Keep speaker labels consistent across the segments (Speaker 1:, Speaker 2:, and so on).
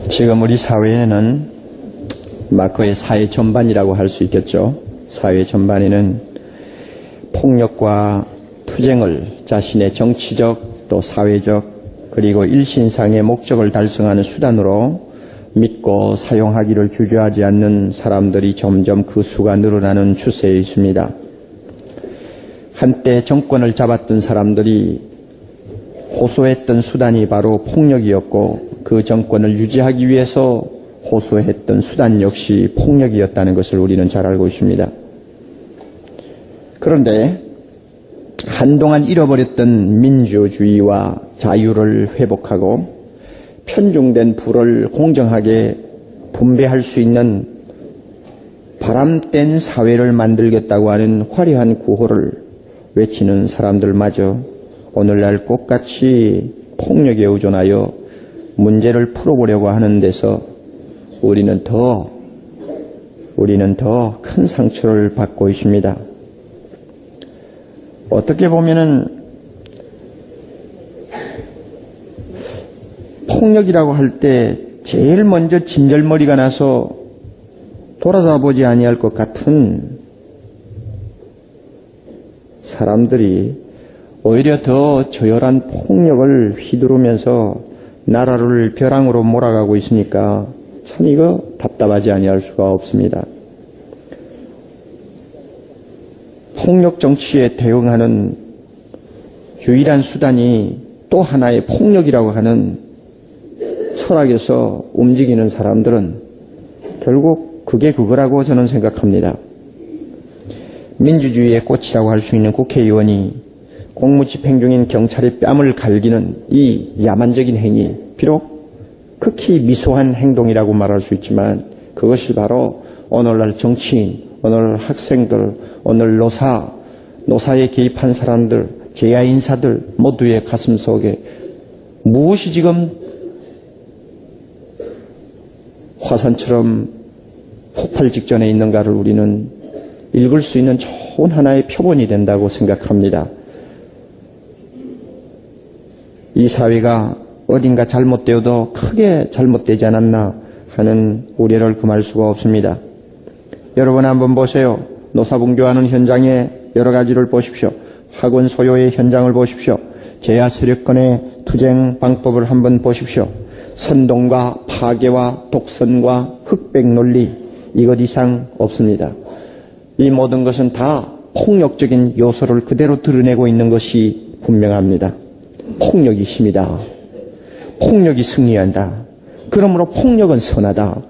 Speaker 1: 지금 우리 사회에는 거의 사회 전반이라고 할 수 있겠죠. 사회 전반에는 폭력과 투쟁을 자신의 정치적 또 사회적 그리고 일신상의 목적을 달성하는 수단으로 믿고 사용하기를 주저하지 않는 사람들이 점점 그 수가 늘어나는 추세에 있습니다. 한때 정권을 잡았던 사람들이 호소했던 수단이 바로 폭력이었고 그 정권을 유지하기 위해서 호소했던 수단 역시 폭력이었다는 것을 우리는 잘 알고 있습니다. 그런데 한동안 잃어버렸던 민주주의와 자유를 회복하고 편중된 부를 공정하게 분배할 수 있는 바람된 사회를 만들겠다고 하는 화려한 구호를 외치는 사람들마저 오늘날 똑같이 폭력에 의존하여 문제를 풀어보려고 하는 데서 우리는 더 큰 상처를 받고 있습니다. 어떻게 보면은 폭력이라고 할 때 제일 먼저 진절머리가 나서 돌아다보지 아니할 것 같은 사람들이 오히려 더 저열한 폭력을 휘두르면서 나라를 벼랑으로 몰아가고 있으니까 참 이거 답답하지 아니할 수가 없습니다. 폭력 정치에 대응하는 유일한 수단이 또 하나의 폭력이라고 하는 철학에서 움직이는 사람들은 결국 그게 그거라고 저는 생각합니다. 민주주의의 꽃이라고 할 수 있는 국회의원이 공무집행 중인 경찰의 뺨을 갈기는 이 야만적인 행위, 비록 극히 미소한 행동이라고 말할 수 있지만 그것이 바로 오늘날 정치인, 오늘 학생들, 오늘 노사에 개입한 사람들, 제야 인사들 모두의 가슴 속에 무엇이 지금 화산처럼 폭발 직전에 있는가를 우리는 읽을 수 있는 좋은 하나의 표본이 된다고 생각합니다. 이 사회가 어딘가 잘못되어도 크게 잘못되지 않았나 하는 우려를 금할 수가 없습니다. 여러분 한번 보세요. 노사분교하는 현장의 여러 가지를 보십시오. 학원 소요의 현장을 보십시오. 제야 세력권의 투쟁 방법을 한번 보십시오. 선동과 파괴와 독선과 흑백 논리 이것 이상 없습니다. 이 모든 것은 다 폭력적인 요소를 그대로 드러내고 있는 것이 분명합니다. 폭력이 힘이다. 폭력이 승리한다. 그러므로 폭력은 선하다.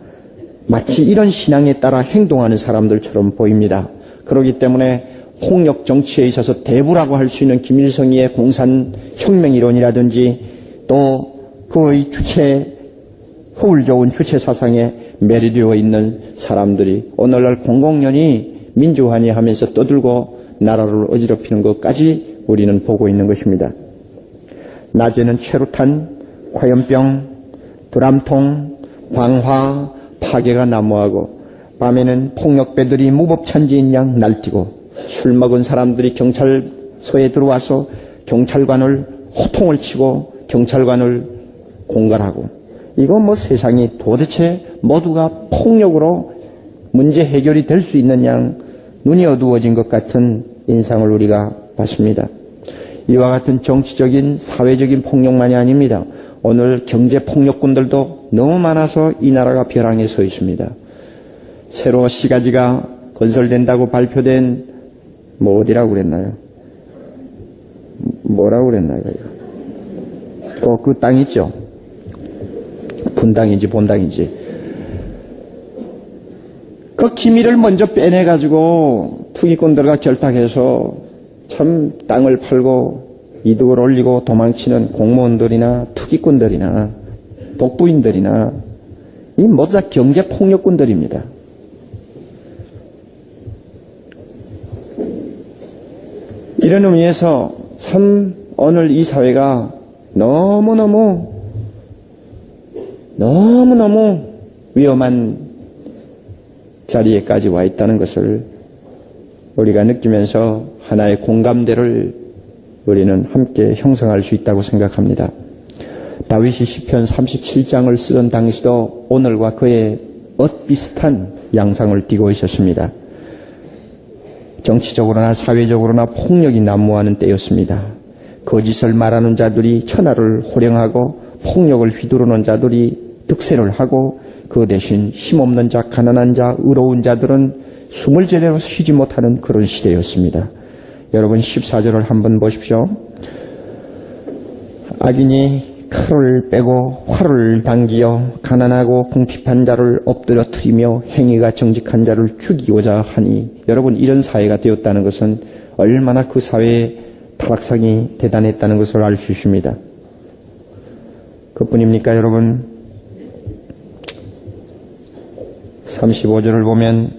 Speaker 1: 마치 이런 신앙에 따라 행동하는 사람들처럼 보입니다. 그렇기 때문에 폭력 정치에 있어서 대부라고 할 수 있는 김일성의 공산혁명이론이라든지 또 그의 효율 좋은 주체 사상에 매료되어 있는 사람들이 오늘날 공공연히 민주화니 하면서 떠들고 나라를 어지럽히는 것까지 우리는 보고 있는 것입니다. 낮에는 최루탄, 화염병, 드람통, 방화, 파괴가 난무하고 밤에는 폭력배들이 무법천지인 양 날뛰고 술 먹은 사람들이 경찰서에 들어와서 경찰관을 호통을 치고 경찰관을 공갈하고 이건 세상이 도대체 모두가 폭력으로 문제 해결이 될 수 있는 양 눈이 어두워진 것 같은 인상을 우리가 받습니다. 이와 같은 정치적인 사회적인 폭력만이 아닙니다. 오늘 경제폭력꾼들도 너무 많아서 이 나라가 벼랑에 서 있습니다. 새로 시가지가 건설된다고 발표된 어디라고 그랬나요? 뭐라고 그랬나요? 그 땅 있죠? 분당인지 본당인지 그 기밀을 먼저 빼내가지고 투기꾼들과 결탁해서 참 땅을 팔고 이득을 올리고 도망치는 공무원들이나 투기꾼들이나 독부인들이나 이 모두 다 경제폭력꾼들입니다. 이런 의미에서 참 오늘 이 사회가 너무너무 위험한 자리에까지 와 있다는 것을 우리가 느끼면서 하나의 공감대를 우리는 함께 형성할 수 있다고 생각합니다. 다윗이 시편 37장을 쓰던 당시도 오늘과 그의 엇비슷한 양상을 띠고 있었습니다. 정치적으로나 사회적으로나 폭력이 난무하는 때였습니다. 거짓을 말하는 자들이 천하를 호령하고 폭력을 휘두르는 자들이 득세를 하고 그 대신 힘없는 자, 가난한 자, 의로운 자들은 숨을 제대로 쉬지 못하는 그런 시대였습니다. 여러분 14절을 한번 보십시오. 악인이 칼을 빼고 활을 당기어 가난하고 궁핍한 자를 엎드러뜨리며 행위가 정직한 자를 죽이고자 하니, 여러분 이런 사회가 되었다는 것은 얼마나 그 사회의 타락상이 대단했다는 것을 알 수 있습니다. 그뿐입니까 여러분? 35절을 보면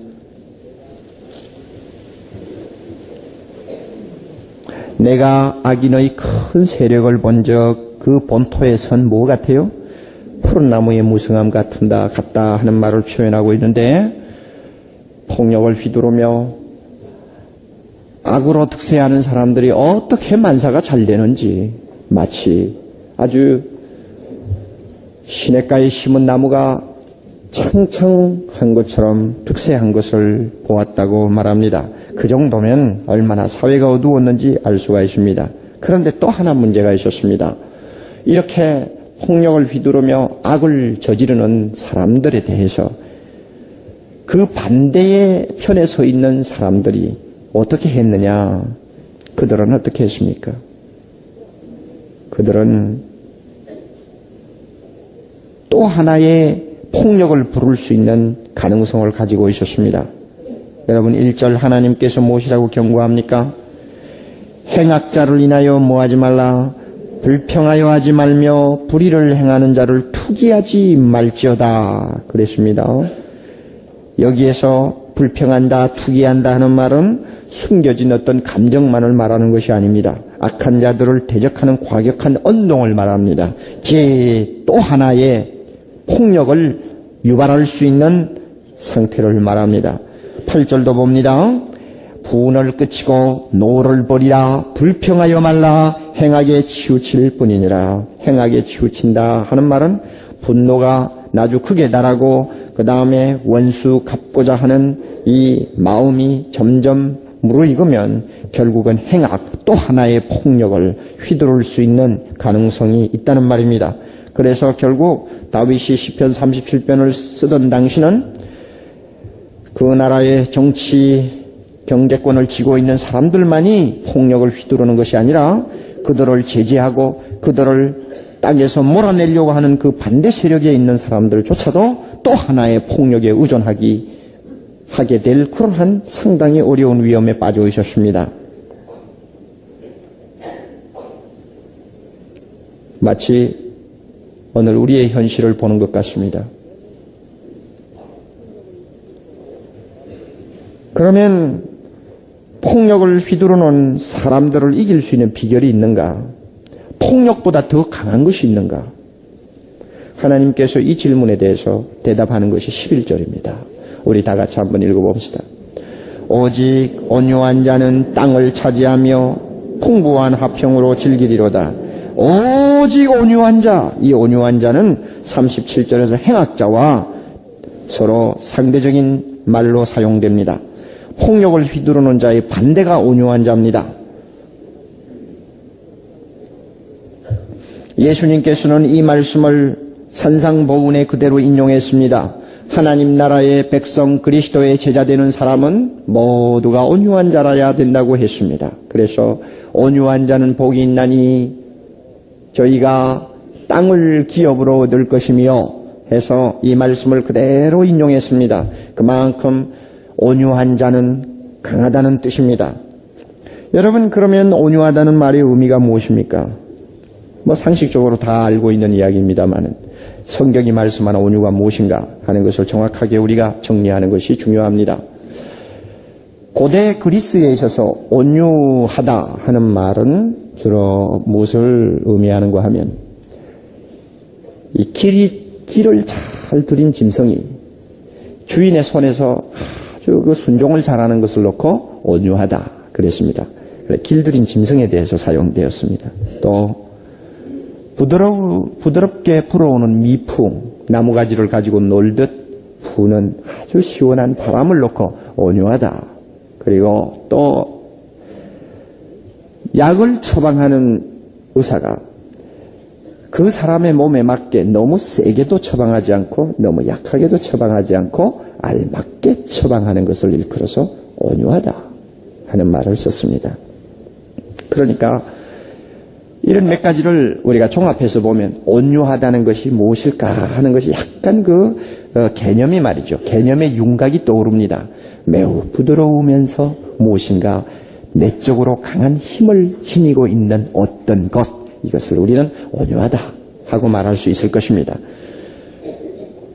Speaker 1: 내가 악인의 큰 세력을 본적 그 본토에 선 뭐 같아요? 푸른 나무의 무성함 같다 하는 말을 표현하고 있는데, 폭력을 휘두르며 악으로 득세하는 사람들이 어떻게 만사가 잘 되는지 마치 아주 시냇가에 심은 나무가 창창한 것처럼 득세한 것을 보았다고 말합니다. 그 정도면 얼마나 사회가 어두웠는지 알 수가 있습니다. 그런데 또 하나 문제가 있었습니다. 이렇게 폭력을 휘두르며 악을 저지르는 사람들에 대해서 그 반대의 편에 서 있는 사람들이 어떻게 했느냐? 그들은 어떻게 했습니까? 그들은 또 하나의 폭력을 부를 수 있는 가능성을 가지고 있었습니다. 여러분 1절 하나님께서 무엇이라고 경고합니까? 행악자를 인하여 뭐하지 말라, 불평하여 하지 말며 불의를 행하는 자를 투기하지 말지어다 그랬습니다. 여기에서 불평한다, 투기한다 하는 말은 숨겨진 어떤 감정만을 말하는 것이 아닙니다. 악한 자들을 대적하는 과격한 언동을 말합니다. 또 하나의 폭력을 유발할 수 있는 상태를 말합니다. 8절도 봅니다. 분을 그치고 노를 버리라, 불평하여 말라, 행하게 치우칠 뿐이니라. 행하게 치우친다 하는 말은 분노가 나주 크게 달하고 그 다음에 원수 갚고자 하는 이 마음이 점점 무르익으면 결국은 행악, 또 하나의 폭력을 휘두를 수 있는 가능성이 있다는 말입니다. 그래서 결국 다윗이 시편 37편을 쓰던 당시는 그 나라의 정치 경제권을 쥐고 있는 사람들만이 폭력을 휘두르는 것이 아니라 그들을 제지하고 그들을 땅에서 몰아내려고 하는 그 반대 세력에 있는 사람들조차도 또 하나의 폭력에 하게 될 그러한 상당히 어려운 위험에 빠져 있었습니다. 마치 오늘 우리의 현실을 보는 것 같습니다. 그러면 폭력을 휘두르는 사람들을 이길 수 있는 비결이 있는가? 폭력보다 더 강한 것이 있는가? 하나님께서 이 질문에 대해서 대답하는 것이 11절입니다. 우리 다 같이 한번 읽어봅시다. 오직 온유한 자는 땅을 차지하며 풍부한 화평으로 즐기리로다. 오직 온유한 자, 이 온유한 자는 37절에서 행악자와 서로 상대적인 말로 사용됩니다. 폭력을 휘두르는 자의 반대가 온유한 자입니다. 예수님께서는 이 말씀을 산상보훈에 그대로 인용했습니다. 하나님 나라의 백성 그리스도의 제자되는 사람은 모두가 온유한 자라야 된다고 했습니다. 그래서 온유한 자는 복이 있나니 저희가 땅을 기업으로 얻을 것이며 해서 이 말씀을 그대로 인용했습니다. 그만큼 온유한 자는 강하다는 뜻입니다. 여러분, 그러면 온유하다는 말의 의미가 무엇입니까? 상식적으로 다 알고 있는 이야기입니다만 성경이 말씀하는 온유가 무엇인가 하는 것을 정확하게 우리가 정리하는 것이 중요합니다. 고대 그리스에 있어서 온유하다 하는 말은 주로 무엇을 의미하는가 하면 이 길을 잘 들인 짐승이 주인의 손에서 아주 그 순종을 잘하는 것을 놓고 온유하다 그랬습니다. 길들인 짐승에 대해서 사용되었습니다. 또 부드럽게 불어오는 미풍, 나무가지를 가지고 놀듯 부는 아주 시원한 바람을 놓고 온유하다. 그리고 또 약을 처방하는 의사가 그 사람의 몸에 맞게 너무 세게도 처방하지 않고 너무 약하게도 처방하지 않고 알맞게 처방하는 것을 일컬어서 온유하다 하는 말을 썼습니다. 그러니까 이런 몇 가지를 우리가 종합해서 보면 온유하다는 것이 무엇일까 하는 것이 약간 개념이 말이죠. 개념의 윤곽이 떠오릅니다. 매우 부드러우면서 무엇인가 내적으로 강한 힘을 지니고 있는 어떤 것, 이것을 우리는 온유하다 하고 말할 수 있을 것입니다.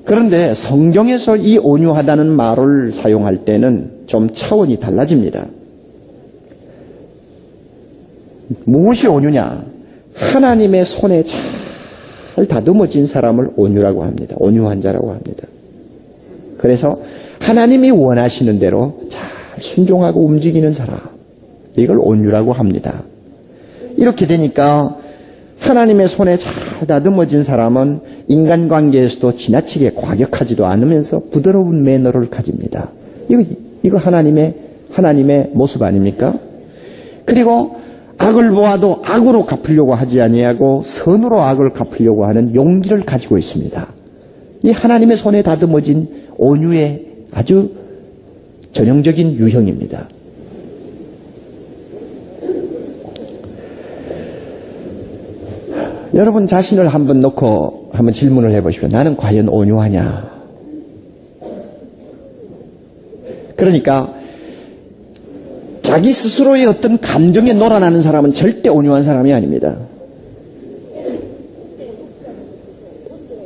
Speaker 1: 그런데 성경에서 이 온유하다는 말을 사용할 때는 좀 차원이 달라집니다. 무엇이 온유냐? 하나님의 손에 잘 다듬어진 사람을 온유라고 합니다. 온유한 자라고 합니다. 그래서 하나님이 원하시는 대로 잘 순종하고 움직이는 사람, 이걸 온유라고 합니다. 이렇게 되니까 하나님의 손에 잘 다듬어진 사람은 인간관계에서도 지나치게 과격하지도 않으면서 부드러운 매너를 가집니다. 이거 하나님의 모습 아닙니까? 그리고 악을 보아도 악으로 갚으려고 하지 아니하고 선으로 악을 갚으려고 하는 용기를 가지고 있습니다. 이 하나님의 손에 다듬어진 온유의 아주 전형적인 유형입니다. 여러분 자신을 한번 놓고 한번 질문을 해보십시오. 나는 과연 온유하냐? 그러니까 자기 스스로의 어떤 감정에 놀아나는 사람은 절대 온유한 사람이 아닙니다.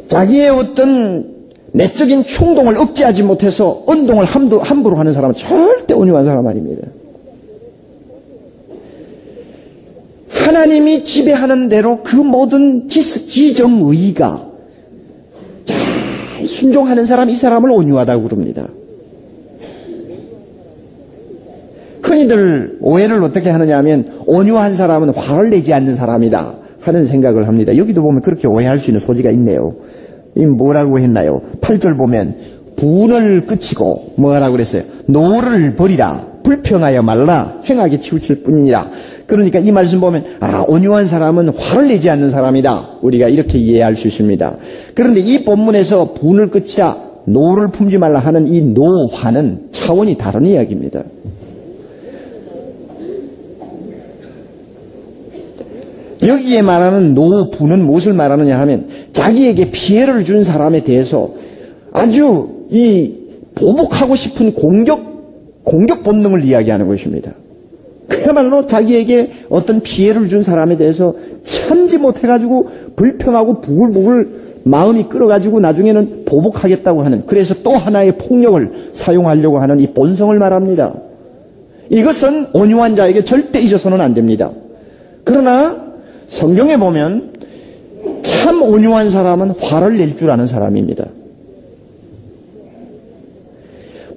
Speaker 1: 자기의 어떤 내적인 충동을 억제하지 못해서 운동을 함부로 하는 사람은 절대 온유한 사람 아닙니다. 하나님이 지배하는 대로 그 모든 지정의가 잘 순종하는 사람, 이 사람을 온유하다고 부릅니다. 흔히들 오해를 어떻게 하느냐 하면 온유한 사람은 화를 내지 않는 사람이다 하는 생각을 합니다. 여기도 보면 그렇게 오해할 수 있는 소지가 있네요. 이 뭐라고 했나요? 8절 보면 분을 그치고 뭐라고 그랬어요? 노를 버리라, 불평하여 말라, 행하게 치우칠 뿐이니라. 그러니까 이 말씀 보면 온유한 사람은 화를 내지 않는 사람이다, 우리가 이렇게 이해할 수 있습니다. 그런데 이 본문에서 분을 그치라, 노를 품지 말라 하는 이 노화는 차원이 다른 이야기입니다. 여기에 말하는 노부는 무엇을 말하느냐 하면 자기에게 피해를 준 사람에 대해서 아주 보복하고 싶은 공격 본능을 이야기하는 것입니다. 그야말로 자기에게 어떤 피해를 준 사람에 대해서 참지 못해가지고 불평하고 부글부글 마음이 끓어가지고 나중에는 보복하겠다고 하는, 그래서 또 하나의 폭력을 사용하려고 하는 이 본성을 말합니다. 이것은 온유한 자에게 절대 잊어서는 안 됩니다. 그러나 성경에 보면 참 온유한 사람은 화를 낼 줄 아는 사람입니다.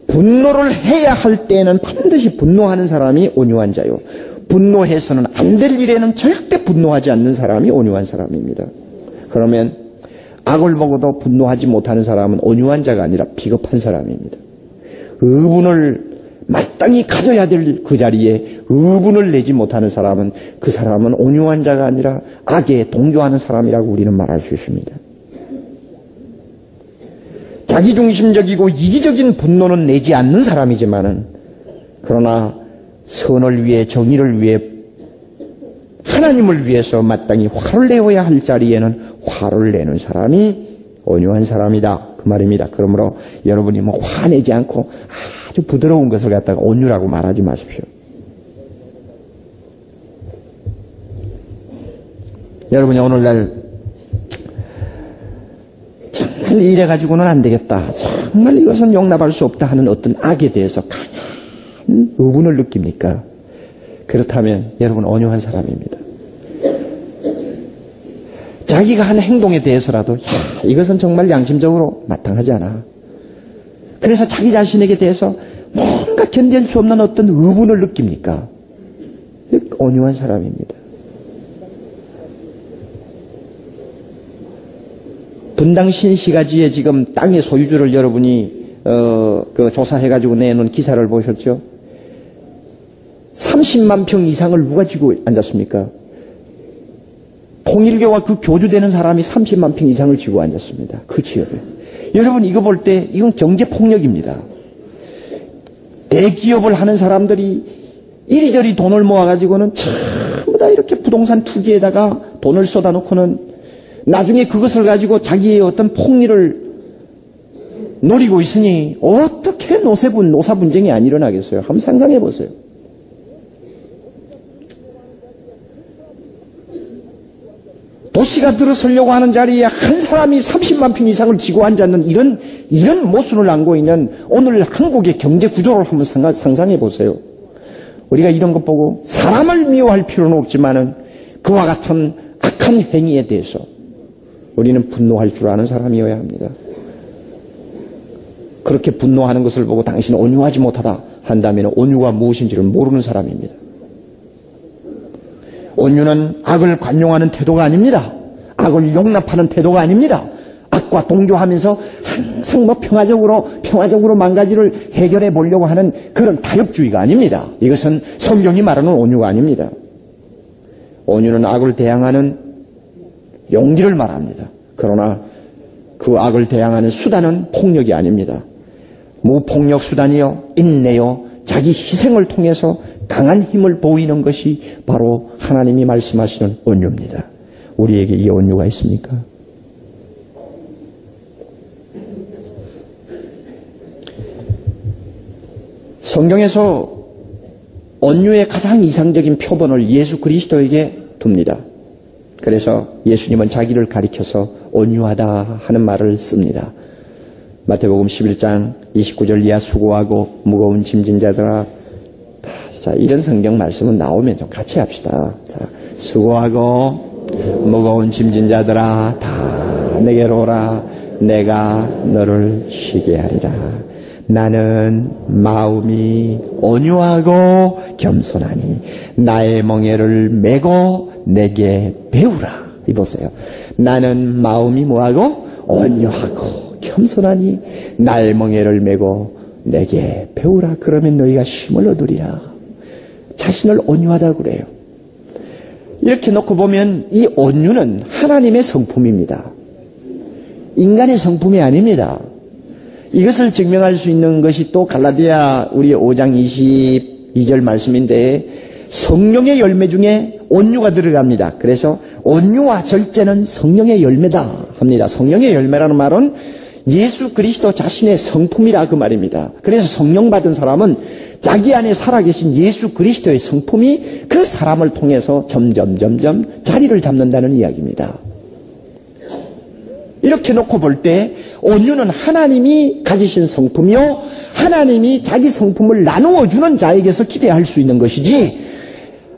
Speaker 1: 분노를 해야 할 때에는 반드시 분노하는 사람이 온유한 자요, 분노해서는 안 될 일에는 절대 분노하지 않는 사람이 온유한 사람입니다. 그러면 악을 보고도 분노하지 못하는 사람은 온유한 자가 아니라 비겁한 사람입니다. 의분을 마땅히 가져야 될 그 자리에 의분을 내지 못하는 사람은, 그 사람은 온유한 자가 아니라 악에 동조하는 사람이라고 우리는 말할 수 있습니다. 자기중심적이고 이기적인 분노는 내지 않는 사람이지만은, 그러나 선을 위해, 정의를 위해, 하나님을 위해서 마땅히 화를 내어야 할 자리에는 화를 내는 사람이 온유한 사람이다, 그 말입니다. 그러므로 여러분이 화내지 않고 아주 부드러운 것을 갖다가 온유라고 말하지 마십시오. 여러분이 오늘날 정말 이래가지고는 안 되겠다, 정말 이것은 용납할 수 없다 하는 어떤 악에 대해서 강한 의분을 느낍니까? 그렇다면 여러분 온유한 사람입니다. 자기가 한 행동에 대해서라도 이것은 정말 양심적으로 마땅하지 않아, 그래서 자기 자신에게 대해서 뭔가 견딜 수 없는 어떤 의분을 느낍니까? 온유한 사람입니다. 분당 신시가지에 지금 땅의 소유주를 여러분이 조사해가지고 내놓은 기사를 보셨죠? 30만 평 이상을 누가 쥐고 앉았습니까? 통일교와 그 교주되는 사람이 30만 평 이상을 쥐고 앉았습니다. 그 지역에. 여러분 이거 볼 때 이건 경제폭력입니다. 대기업을 하는 사람들이 이리저리 돈을 모아가지고는 전부 다 이렇게 부동산 투기에다가 돈을 쏟아놓고는 나중에 그것을 가지고 자기의 어떤 폭리를 노리고 있으니 어떻게 노사 분쟁이 안 일어나겠어요? 한번 상상해 보세요. 도시가 들어서려고 하는 자리에 한 사람이 30만 평 이상을 쥐고 앉았는 이런 모순을 안고 있는 오늘 한국의 경제 구조를 한번 상상해 보세요. 우리가 이런 것 보고 사람을 미워할 필요는 없지만은 그와 같은 악한 행위에 대해서 우리는 분노할 줄 아는 사람이어야 합니다. 그렇게 분노하는 것을 보고 당신은 온유하지 못하다 한다면 온유가 무엇인지를 모르는 사람입니다. 온유는 악을 관용하는 태도가 아닙니다. 악을 용납하는 태도가 아닙니다. 악과 동조하면서 항상 평화적으로 만가지를 해결해 보려고 하는 그런 타협주의가 아닙니다. 이것은 성경이 말하는 온유가 아닙니다. 온유는 악을 대항하는 용기를 말합니다. 그러나 그 악을 대항하는 수단은 폭력이 아닙니다. 무폭력 수단이요, 인내요, 자기 희생을 통해서 강한 힘을 보이는 것이 바로 하나님이 말씀하시는 온유입니다. 우리에게 이 온유가 있습니까? 성경에서 온유의 가장 이상적인 표본을 예수 그리스도에게 둡니다. 그래서 예수님은 자기를 가리켜서 온유하다 하는 말을 씁니다. 마태복음 11장 29절 이하 수고하고 무거운 짐진 자들아. 자, 이런 성경 말씀은 나오면 좀 같이 합시다. 자, 수고하고 무거운 짐진 자들아 다 내게로 오라. 내가 너를 쉬게 하리라. 나는 마음이 온유하고 겸손하니 나의 멍에를 메고 내게 배우라. 이보세요. 나는 마음이 뭐하고 온유하고 겸손하니 나의 멍에를 메고 내게 배우라. 그러면 너희가 쉼을 얻으리라. 자신을 온유하다고 그래요. 이렇게 놓고 보면 이 온유는 하나님의 성품입니다. 인간의 성품이 아닙니다. 이것을 증명할 수 있는 것이 또 갈라디아 우리 5장 22절 말씀인데 성령의 열매 중에 온유가 들어갑니다. 그래서 온유와 절제는 성령의 열매다 합니다. 성령의 열매라는 말은 예수 그리스도 자신의 성품이라 그 말입니다. 그래서 성령 받은 사람은 자기 안에 살아계신 예수 그리스도의 성품이 그 사람을 통해서 점점 자리를 잡는다는 이야기입니다. 이렇게 놓고 볼 때 온유는 하나님이 가지신 성품이요 하나님이 자기 성품을 나누어 주는 자에게서 기대할 수 있는 것이지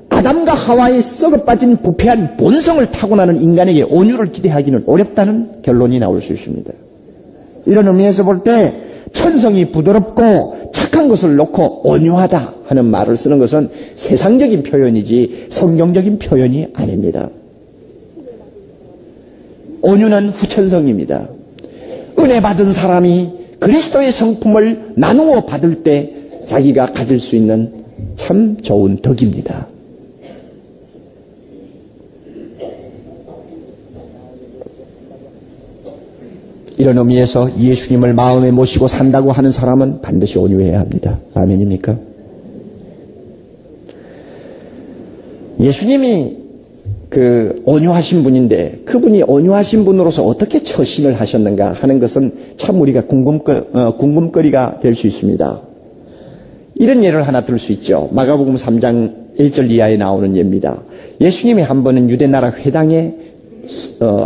Speaker 1: 아담과 하와의 썩어빠진 부패한 본성을 타고나는 인간에게 온유를 기대하기는 어렵다는 결론이 나올 수 있습니다. 이런 의미에서 볼 때 천성이 부드럽고 착한 것을 놓고 온유하다 하는 말을 쓰는 것은 세상적인 표현이지 성경적인 표현이 아닙니다. 온유는 후천성입니다. 은혜 받은 사람이 그리스도의 성품을 나누어 받을 때 자기가 가질 수 있는 참 좋은 덕입니다. 이런 의미에서 예수님을 마음에 모시고 산다고 하는 사람은 반드시 온유해야 합니다. 아멘입니까? 예수님이 온유하신 분인데 그분이 온유하신 분으로서 어떻게 처신을 하셨는가 하는 것은 참 우리가 궁금거리가 될 수 있습니다. 이런 예를 하나 들 수 있죠. 마가복음 3장 1절 이하에 나오는 예입니다. 예수님이 한 번은 유대나라 회당에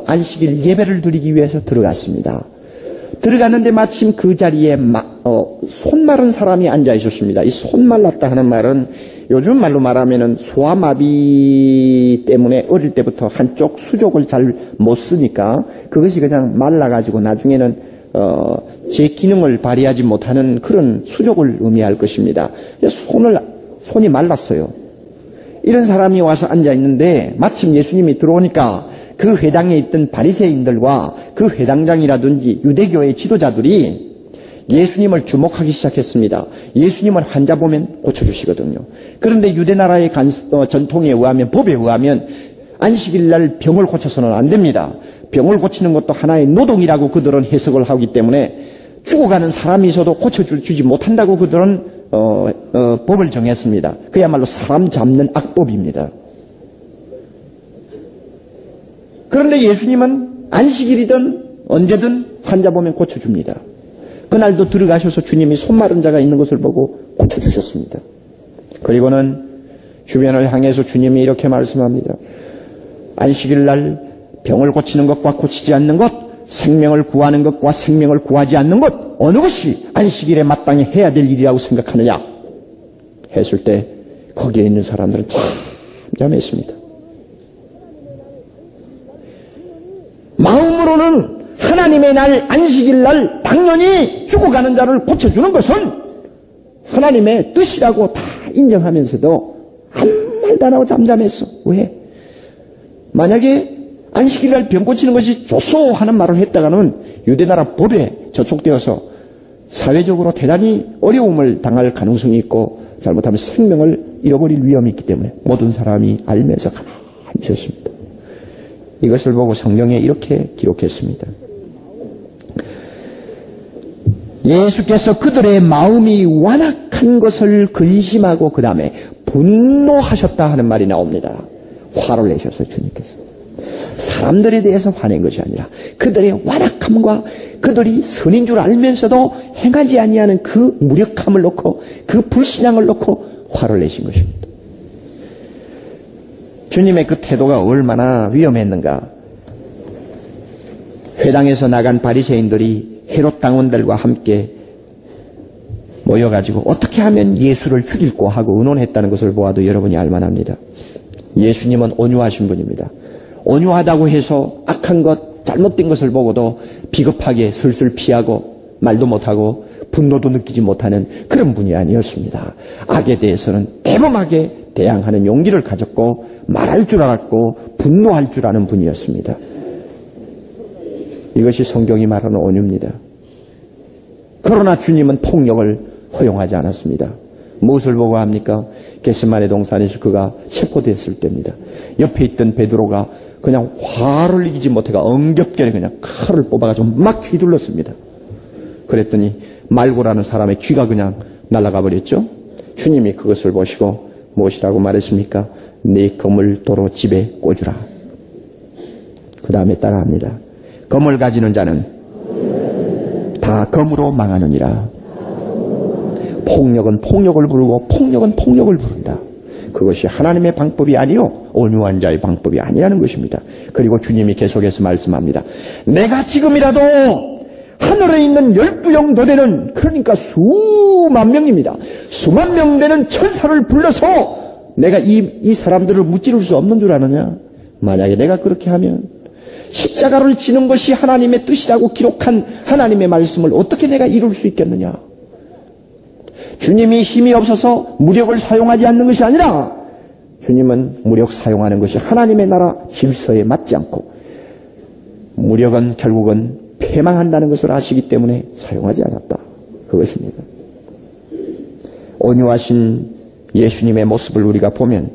Speaker 1: 안식일 예배를 드리기 위해서 들어갔습니다. 들어갔는데 마침 그 자리에 손 마른 사람이 앉아 있었습니다. 이 손 말랐다 하는 말은 요즘 말로 말하면은 소아마비 때문에 어릴 때부터 한쪽 수족을 잘 못 쓰니까 그것이 그냥 말라가지고 나중에는 제 기능을 발휘하지 못하는 그런 수족을 의미할 것입니다. 손이 말랐어요. 이런 사람이 와서 앉아 있는데 마침 예수님이 들어오니까 그 회당에 있던 바리새인들과 그 회당장이라든지 유대교의 지도자들이 예수님을 주목하기 시작했습니다. 예수님은 환자 보면 고쳐주시거든요. 그런데 유대 나라의 전통에 의하면, 법에 의하면 안식일 날 병을 고쳐서는 안 됩니다. 병을 고치는 것도 하나의 노동이라고 그들은 해석을 하기 때문에 죽어가는 사람이 있어도 고쳐주지 못한다고 그들은 법을 정했습니다. 그야말로 사람 잡는 악법입니다. 그런데 예수님은 안식일이든 언제든 환자 보면 고쳐줍니다. 그날도 들어가셔서 주님이 손 마른 자가 있는 것을 보고 고쳐주셨습니다. 그리고는 주변을 향해서 주님이 이렇게 말씀합니다. 안식일 날 병을 고치는 것과 고치지 않는 것, 생명을 구하는 것과 생명을 구하지 않는 것, 어느 것이 안식일에 마땅히 해야 될 일이라고 생각하느냐 했을 때 거기에 있는 사람들은 잠잠했습니다. 마음으로는 하나님의 날, 안식일 날 당연히 죽어가는 자를 고쳐주는 것은 하나님의 뜻이라고 다 인정하면서도 아무 말도 안 하고 잠잠했어. 왜? 만약에 안식일 날 병 고치는 것이 좋소 하는 말을 했다가는 유대나라 법에 저촉되어서 사회적으로 대단히 어려움을 당할 가능성이 있고 잘못하면 생명을 잃어버릴 위험이 있기 때문에 모든 사람이 알면서 가만히 있었습니다. 이것을 보고 성경에 이렇게 기록했습니다. 예수께서 그들의 마음이 완악한 것을 근심하고 그 다음에 분노하셨다 하는 말이 나옵니다. 화를 내셨어요, 주님께서. 사람들에 대해서 화낸 것이 아니라 그들의 완악함과 그들이 선인 줄 알면서도 행하지 아니하는 그 무력함을 놓고 그 불신앙을 놓고 화를 내신 것입니다. 주님의 그 태도가 얼마나 위험했는가. 회당에서 나간 바리새인들이 헤롯 당원들과 함께 모여가지고 어떻게 하면 예수를 죽일고 하고 의논했다는 것을 보아도 여러분이 알만합니다. 예수님은 온유하신 분입니다. 온유하다고 해서 악한 것, 잘못된 것을 보고도 비겁하게 슬슬 피하고 말도 못하고 분노도 느끼지 못하는 그런 분이 아니었습니다. 악에 대해서는 대범하게 대항하는 용기를 가졌고 말할 줄 알았고 분노할 줄 아는 분이었습니다. 이것이 성경이 말하는 온유입니다. 그러나 주님은 폭력을 허용하지 않았습니다. 무엇을 보고 합니까? 겟세마네 동산에서 그가 체포됐을 때입니다. 옆에 있던 베드로가 그냥 화를 이기지 못해가 엉겹게 그냥 칼을 뽑아가지고 막 휘둘렀습니다. 그랬더니 말고라는 사람의 귀가 그냥 날아가 버렸죠. 주님이 그것을 보시고 무엇이라고 말했습니까? 네 검을 도로 집에 꽂으라. 그 다음에 따라합니다. 검을 가지는 자는 다 검으로 망하느니라. 폭력은 폭력을 부르고 폭력은 폭력을 부른다. 그것이 하나님의 방법이 아니요 온유한 자의 방법이 아니라는 것입니다. 그리고 주님이 계속해서 말씀합니다. 내가 지금이라도 하늘에 있는 12영 도되는, 그러니까 수만 명입니다. 수만 명 되는 천사를 불러서 내가 이 사람들을 무찌를 수 없는 줄 아느냐? 만약에 내가 그렇게 하면 십자가를 지는 것이 하나님의 뜻이라고 기록한 하나님의 말씀을 어떻게 내가 이룰 수 있겠느냐? 주님이 힘이 없어서 무력을 사용하지 않는 것이 아니라 주님은 무력 사용하는 것이 하나님의 나라 질서에 맞지 않고 무력은 결국은 패망한다는 것을 아시기 때문에 사용하지 않았다. 그것입니다. 온유하신 예수님의 모습을 우리가 보면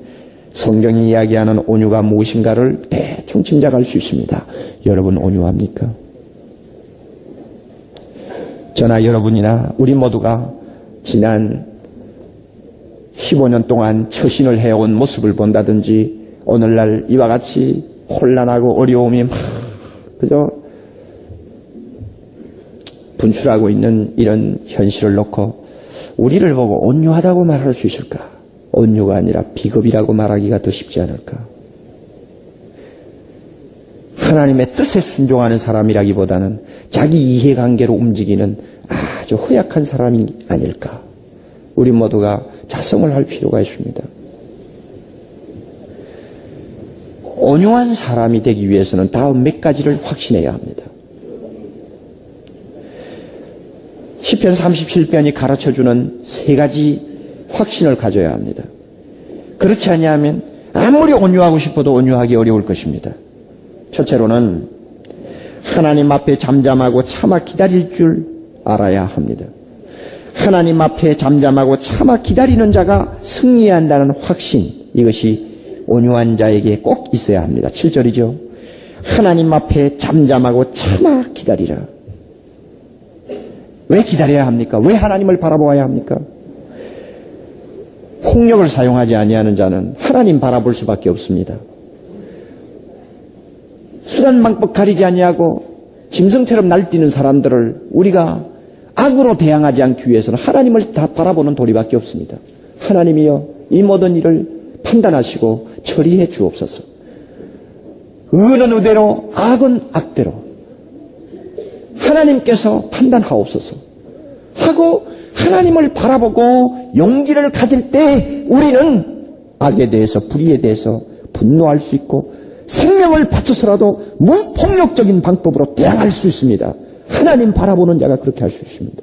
Speaker 1: 성경이 이야기하는 온유가 무엇인가를 대충 짐작할 수 있습니다. 여러분 온유합니까? 저나 여러분이나 우리 모두가 지난 15년 동안 처신을 해온 모습을 본다든지 오늘날 이와 같이 혼란하고 어려움이 막 그저 분출하고 있는 이런 현실을 놓고 우리를 보고 온유하다고 말할 수 있을까? 온유가 아니라 비겁이라고 말하기가 더 쉽지 않을까? 하나님의 뜻에 순종하는 사람이라기보다는 자기 이해관계로 움직이는 아주 허약한 사람이 아닐까? 우리 모두가 자성을 할 필요가 있습니다. 온유한 사람이 되기 위해서는 다음 몇 가지를 확신해야 합니다. 시편 37편이 가르쳐주는 세 가지 확신을 가져야 합니다. 그렇지 아니하면 아무리 온유하고 싶어도 온유하기 어려울 것입니다. 첫째로는 하나님 앞에 잠잠하고 참아 기다릴 줄 알아야 합니다. 하나님 앞에 잠잠하고 참아 기다리는 자가 승리한다는 확신, 이것이 온유한 자에게 꼭 있어야 합니다. 7절이죠. 하나님 앞에 잠잠하고 참아 기다리라. 왜 기다려야 합니까? 왜 하나님을 바라보아야 합니까? 폭력을 사용하지 아니하는 자는 하나님 바라볼 수밖에 없습니다. 수단 방법 가리지 아니하고 짐승처럼 날뛰는 사람들을 우리가 악으로 대항하지 않기 위해서는 하나님을 다 바라보는 도리밖에 없습니다. 하나님이여 이 모든 일을 판단하시고 처리해 주옵소서. 의는 의대로 악은 악대로 하나님께서 판단하옵소서 하고 하나님을 바라보고 용기를 가질 때 우리는 악에 대해서 불의에 대해서 분노할 수 있고 생명을 바쳐서라도 무폭력적인 방법으로 대항할 수 있습니다. 하나님 바라보는 자가 그렇게 할 수 있습니다.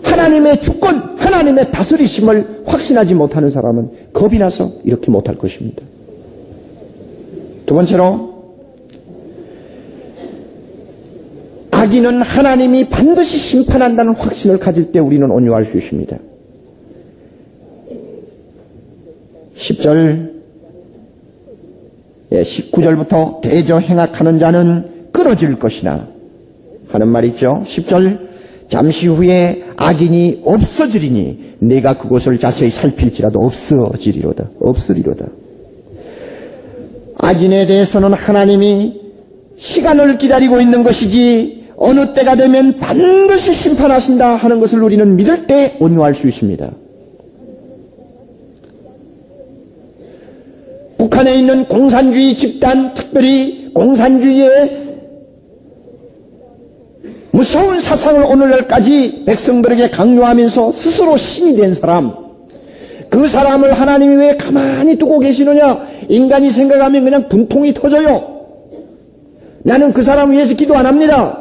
Speaker 1: 하나님의 주권, 하나님의 다스리심을 확신하지 못하는 사람은 겁이 나서 이렇게 못할 것입니다. 두 번째로, 악인은 하나님이 반드시 심판한다는 확신을 가질 때 우리는 온유할 수 있습니다. 10절 19절부터 대저 행악하는 자는 끊어질 것이나 하는 말이 있죠. 10절 잠시 후에 악인이 없어지리니 내가 그곳을 자세히 살필지라도 없어지리로다. 없으리로다. 악인에 대해서는 하나님이 시간을 기다리고 있는 것이지 어느 때가 되면 반드시 심판하신다 하는 것을 우리는 믿을 때 온유할 수 있습니다. 북한에 있는 공산주의 집단, 특별히 공산주의의 무서운 사상을 오늘날까지 백성들에게 강요하면서 스스로 신이 된 사람, 그 사람을 하나님이 왜 가만히 두고 계시느냐? 인간이 생각하면 그냥 분통이 터져요. 나는 그 사람 위해서 기도 안 합니다.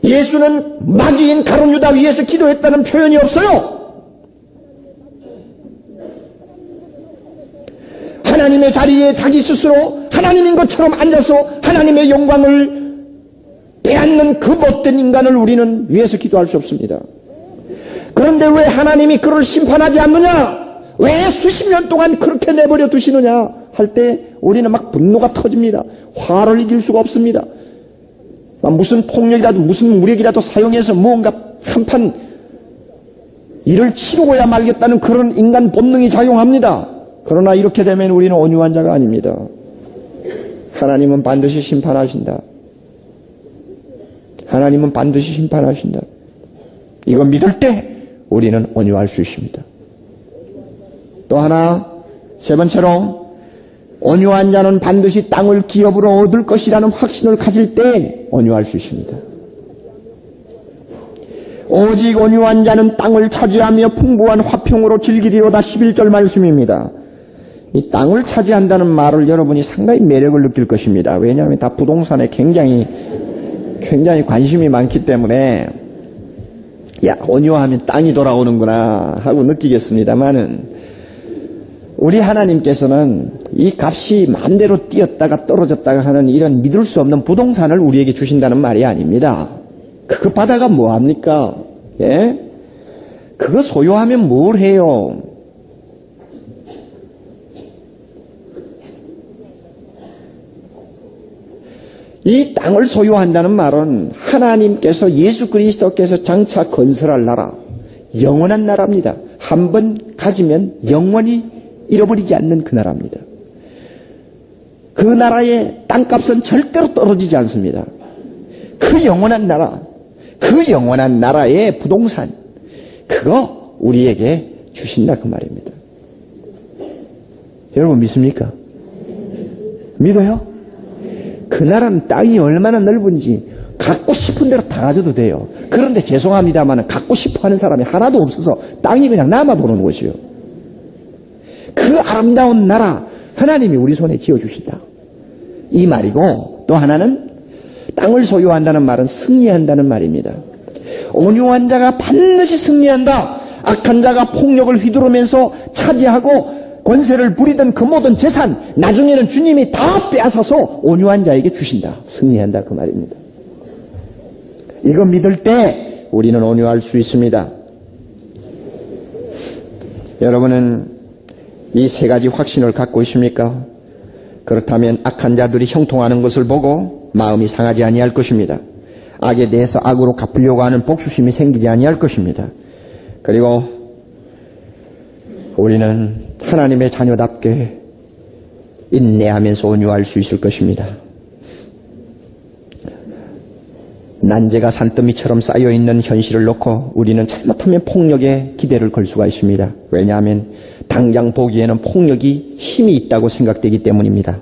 Speaker 1: 예수는 마귀인 가룟 유다 위해서 기도했다는 표현이 없어요. 하나님의 자리에 자기 스스로 하나님인 것처럼 앉아서 하나님의 영광을 빼앗는 그 못된 인간을 우리는 위해서 기도할 수 없습니다. 그런데 왜 하나님이 그를 심판하지 않느냐? 왜 수십 년 동안 그렇게 내버려 두시느냐? 할 때 우리는 막 분노가 터집니다. 화를 이길 수가 없습니다. 무슨 폭력이라도 무슨 무력이라도 사용해서 무언가 한판 일을 치르고야 말겠다는 그런 인간 본능이 작용합니다. 그러나 이렇게 되면 우리는 온유한 자가 아닙니다. 하나님은 반드시 심판하신다. 하나님은 반드시 심판하신다. 이거 믿을 때 우리는 온유할 수 있습니다. 또 하나, 세 번째로 온유한 자는 반드시 땅을 기업으로 얻을 것이라는 확신을 가질 때 온유할 수 있습니다. 오직 온유한 자는 땅을 차지하며 풍부한 화평으로 즐기리로다. 11절 말씀입니다. 이 땅을 차지한다는 말을 여러분이 상당히 매력을 느낄 것입니다. 왜냐하면 다 부동산에 굉장히 관심이 많기 때문에 야, 온유하면 땅이 돌아오는구나 하고 느끼겠습니다만은 우리 하나님께서는 이 값이 마음대로 뛰었다가 떨어졌다가 하는 이런 믿을 수 없는 부동산을 우리에게 주신다는 말이 아닙니다. 그거 받아가 뭐합니까? 예? 그거 소유하면 뭘 해요? 이 땅을 소유한다는 말은 하나님께서 예수 그리스도께서 장차 건설할 나라, 영원한 나라입니다. 한번 가지면 영원히 잃어버리지 않는 그 나라입니다. 그 나라의 땅값은 절대로 떨어지지 않습니다. 그 영원한 나라, 그 영원한 나라의 부동산, 그거 우리에게 주신다 그 말입니다. 여러분 믿습니까? 믿어요? 그 나라는 땅이 얼마나 넓은지 갖고 싶은 대로 다 가져도 돼요. 그런데 죄송합니다만 갖고 싶어 하는 사람이 하나도 없어서 땅이 그냥 남아도는 곳이요. 그 아름다운 나라 하나님이 우리 손에 지어주신다. 이 말이고, 또 하나는 땅을 소유한다는 말은 승리한다는 말입니다. 온유한 자가 반드시 승리한다. 악한 자가 폭력을 휘두르면서 차지하고 권세를 부리던 그 모든 재산 나중에는 주님이 다 빼앗아서 온유한 자에게 주신다. 승리한다 그 말입니다. 이거 믿을 때 우리는 온유할 수 있습니다. 여러분은 이 세 가지 확신을 갖고 있습니까? 그렇다면 악한 자들이 형통하는 것을 보고 마음이 상하지 아니할 것입니다. 악에 대해서 악으로 갚으려고 하는 복수심이 생기지 아니할 것입니다. 그리고 우리는 하나님의 자녀답게 인내하면서 온유할 수 있을 것입니다. 난제가 산더미처럼 쌓여있는 현실을 놓고 우리는 잘못하면 폭력에 기대를 걸 수가 있습니다. 왜냐하면 당장 보기에는 폭력이 힘이 있다고 생각되기 때문입니다.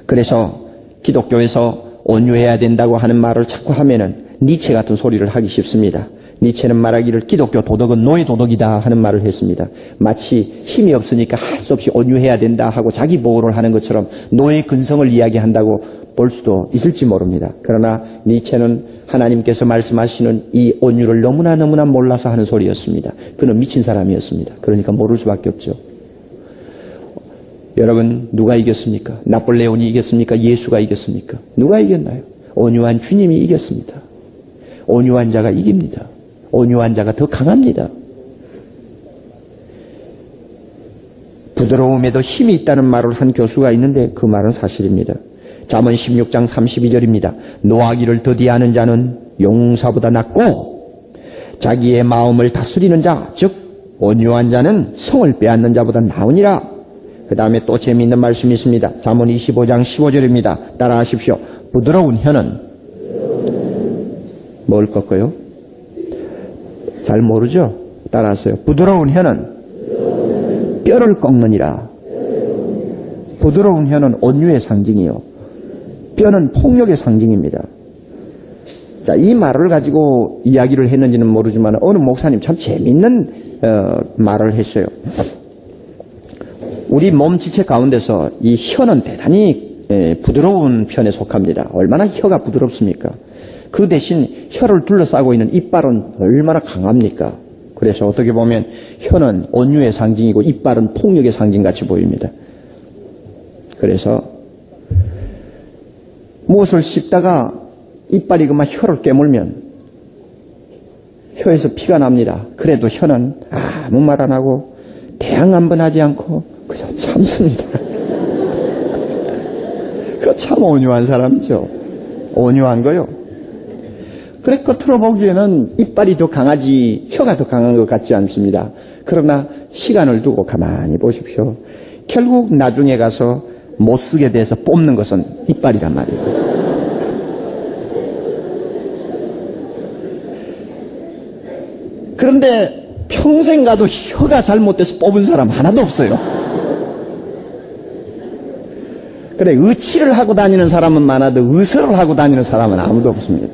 Speaker 1: 그래서 기독교에서 온유해야 된다고 하는 말을 자꾸 하면은 니체 같은 소리를 하기 쉽습니다. 니체는 말하기를 기독교 도덕은 노예 도덕이다 하는 말을 했습니다. 마치 힘이 없으니까 할 수 없이 온유해야 된다 하고 자기 보호를 하는 것처럼 노예 근성을 이야기한다고 볼 수도 있을지 모릅니다. 그러나 니체는 하나님께서 말씀하시는 이 온유를 너무나 몰라서 하는 소리였습니다. 그는 미친 사람이었습니다. 그러니까 모를 수밖에 없죠. 여러분 누가 이겼습니까? 나폴레온이 이겼습니까? 예수가 이겼습니까? 누가 이겼나요? 온유한 주님이 이겼습니다. 온유한 자가 이깁니다. 온유한 자가 더 강합니다. 부드러움에도 힘이 있다는 말을 한 교수가 있는데 그 말은 사실입니다. 잠언 16장 32절입니다. 노하기를 더디하는 자는 용사보다 낫고 자기의 마음을 다스리는 자, 즉 온유한 자는 성을 빼앗는 자보다 나으니라. 그 다음에 또 재미있는 말씀이 있습니다. 잠언 25장 15절입니다. 따라하십시오. 부드러운 혀는 뭘 꺾어요? 잘 모르죠? 따라하세요. 부드러운 혀는 뼈를 꺾느니라. 부드러운 혀는 온유의 상징이요. 뼈는 폭력의 상징입니다. 자, 이 말을 가지고 이야기를 했는지는 모르지만 어느 목사님 참 재밌는 말을 했어요. 우리 몸 지체 가운데서 이 혀는 대단히 부드러운 편에 속합니다. 얼마나 혀가 부드럽습니까? 그 대신 혀를 둘러싸고 있는 이빨은 얼마나 강합니까? 그래서 어떻게 보면 혀는 온유의 상징이고 이빨은 폭력의 상징같이 보입니다. 그래서 무엇을 씹다가 이빨이 그만 혀를 깨물면 혀에서 피가 납니다. 그래도 혀는 아무 말 안 하고 대항 한번 하지 않고 그저 참습니다. 그 참 온유한 사람이죠. 온유한 거요. 그래 겉으로 보기에는 이빨이 더 강하지 혀가 더 강한 것 같지 않습니다. 그러나 시간을 두고 가만히 보십시오. 결국 나중에 가서 못 쓰게 돼서 뽑는 것은 이빨이란 말이에요. 그런데 평생 가도 혀가 잘못돼서 뽑은 사람 하나도 없어요. 그래 의치를 하고 다니는 사람은 많아도 의설을 하고 다니는 사람은 아무도 없습니다.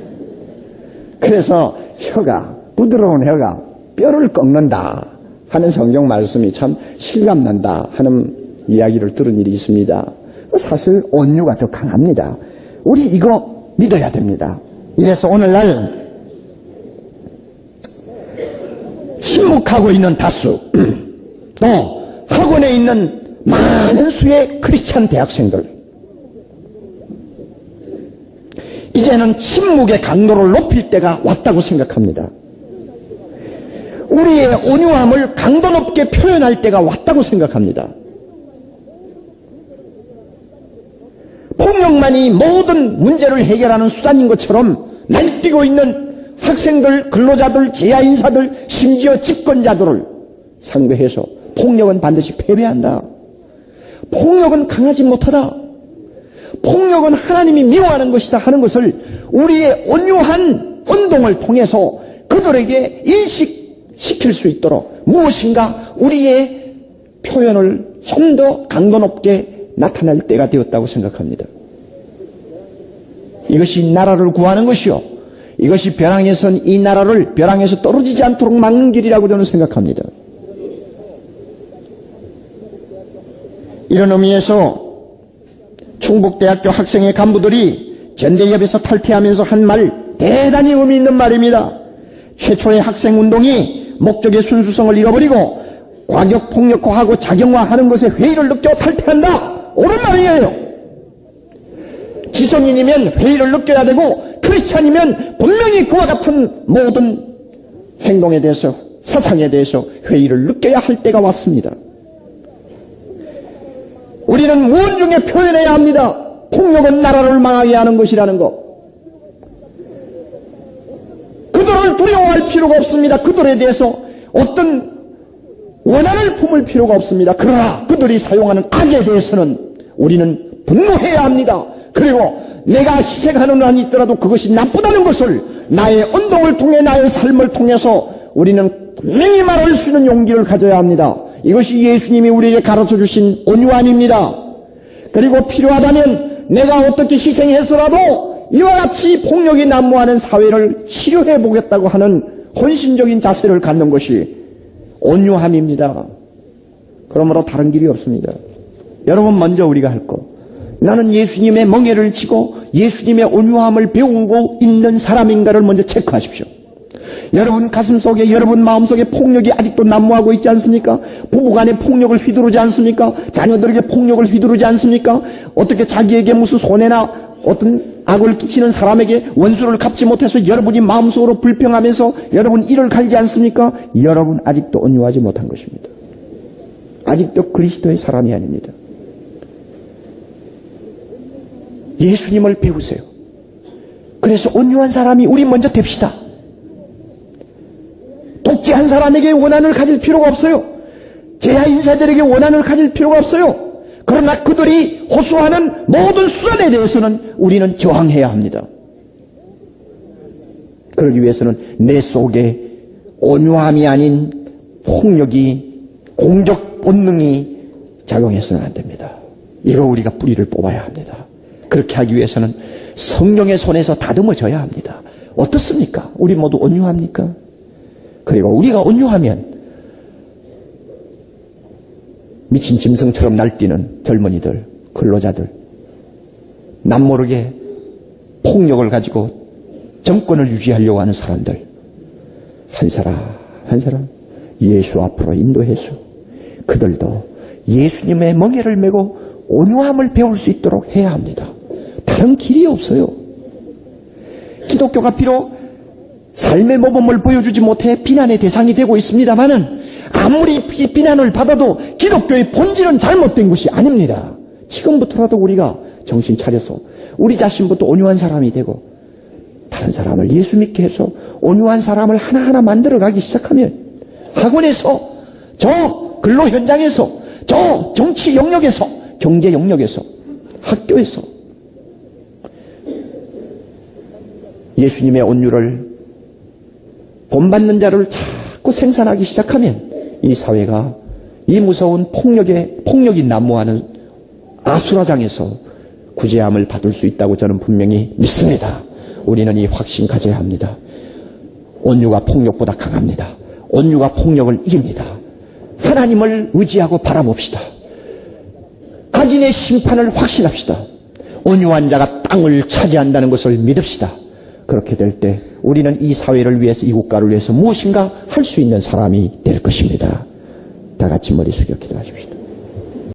Speaker 1: 그래서 혀가 부드러운 혀가 뼈를 꺾는다 하는 성경 말씀이 참 실감난다 하는 이야기를 들은 일이 있습니다. 사실 온유가 더 강합니다. 우리 이거 믿어야 됩니다. 이래서 오늘날 침묵하고 있는 다수 또 학원에 있는 많은 수의 크리스찬 대학생들 이제는 침묵의 강도를 높일 때가 왔다고 생각합니다. 우리의 온유함을 강도 높게 표현할 때가 왔다고 생각합니다. 폭력만이 모든 문제를 해결하는 수단인 것처럼 날뛰고 있는 학생들, 근로자들, 제야인사들, 심지어 집권자들을 상대해서 폭력은 반드시 패배한다. 폭력은 강하지 못하다. 폭력은 하나님이 미워하는 것이다 하는 것을 우리의 온유한 운동을 통해서 그들에게 인식시킬 수 있도록 무엇인가 우리의 표현을 좀 더 강도 높게 나타낼 때가 되었다고 생각합니다. 이것이 나라를 구하는 것이요. 이것이 벼랑에선 이 나라를 벼랑에서 떨어지지 않도록 막는 길이라고 저는 생각합니다. 이런 의미에서 충북대학교 학생회 간부들이 전대협에서 탈퇴하면서 한 말 대단히 의미 있는 말입니다. 최초의 학생운동이 목적의 순수성을 잃어버리고 과격폭력화하고 작용화하는 것에 회의를 느껴 탈퇴한다. 옳은 말이에요. 지성인이면 회의를 느껴야 되고 크리스찬이면 분명히 그와 같은 모든 행동에 대해서 사상에 대해서 회의를 느껴야 할 때가 왔습니다. 우리는 무언중에 표현해야 합니다. 폭력은 나라를 망하게 하는 것이라는 것. 그들을 두려워할 필요가 없습니다. 그들에 대해서 어떤 원한을 품을 필요가 없습니다. 그러나 그들이 사용하는 악에 대해서는 우리는 분노해야 합니다. 그리고 내가 희생하는 한이 있더라도 그것이 나쁘다는 것을 나의 운동을 통해 나의 삶을 통해서 우리는 분명히 말할 수 있는 용기를 가져야 합니다. 이것이 예수님이 우리에게 가르쳐 주신 온유함입니다. 그리고 필요하다면 내가 어떻게 희생해서라도 이와 같이 폭력이 난무하는 사회를 치료해 보겠다고 하는 헌신적인 자세를 갖는 것이 온유함입니다. 그러므로 다른 길이 없습니다. 여러분, 먼저 우리가 할 것, 나는 예수님의 멍에를 지고 예수님의 온유함을 배우고 있는 사람인가를 먼저 체크하십시오. 여러분 가슴속에, 여러분 마음속에 폭력이 아직도 난무하고 있지 않습니까? 부부간에 폭력을 휘두르지 않습니까? 자녀들에게 폭력을 휘두르지 않습니까? 어떻게 자기에게 무슨 손해나 어떤 악을 끼치는 사람에게 원수를 갚지 못해서 여러분이 마음속으로 불평하면서 여러분 이를 갈지 않습니까? 여러분 아직도 온유하지 못한 것입니다. 아직도 그리스도의 사람이 아닙니다. 예수님을 배우세요. 그래서 온유한 사람이 우리 먼저 됩시다. 독재한 사람에게 원한을 가질 필요가 없어요. 제야 인사들에게 원한을 가질 필요가 없어요. 그러나 그들이 호소하는 모든 수단에 대해서는 우리는 저항해야 합니다. 그러기 위해서는 내 속에 온유함이 아닌 폭력이, 공적 본능이 작용해서는 안 됩니다. 이거 우리가 뿌리를 뽑아야 합니다. 그렇게 하기 위해서는 성령의 손에서 다듬어져야 합니다. 어떻습니까? 우리 모두 온유합니까? 그리고 우리가 온유하면 미친 짐승처럼 날뛰는 젊은이들, 근로자들, 남모르게 폭력을 가지고 정권을 유지하려고 하는 사람들, 한 사람 한 사람 예수 앞으로 인도해서 그들도 예수님의 멍에를 메고 온유함을 배울 수 있도록 해야 합니다. 다른 길이 없어요. 기독교가 비록 삶의 모범을 보여주지 못해 비난의 대상이 되고 있습니다마는 아무리 비난을 받아도 기독교의 본질은 잘못된 것이 아닙니다. 지금부터라도 우리가 정신 차려서 우리 자신부터 온유한 사람이 되고 다른 사람을 예수 믿게 해서 온유한 사람을 하나하나 만들어가기 시작하면 학원에서, 저 근로 현장에서, 저 정치 영역에서, 경제 영역에서, 학교에서 예수님의 온유를 본받는 자를 자꾸 생산하기 시작하면 이 사회가 이 무서운 폭력이 난무하는 아수라장에서 구제함을 받을 수 있다고 저는 분명히 믿습니다. 우리는 이 확신 가져야 합니다. 온유가 폭력보다 강합니다. 온유가 폭력을 이깁니다. 하나님을 의지하고 바라봅시다. 악인의 심판을 확신합시다. 온유한 자가 땅을 차지한다는 것을 믿읍시다. 그렇게 될 때 우리는 이 사회를 위해서, 이 국가를 위해서 무엇인가 할 수 있는 사람이 될 것입니다. 다 같이 머리 숙여 기도하십시다.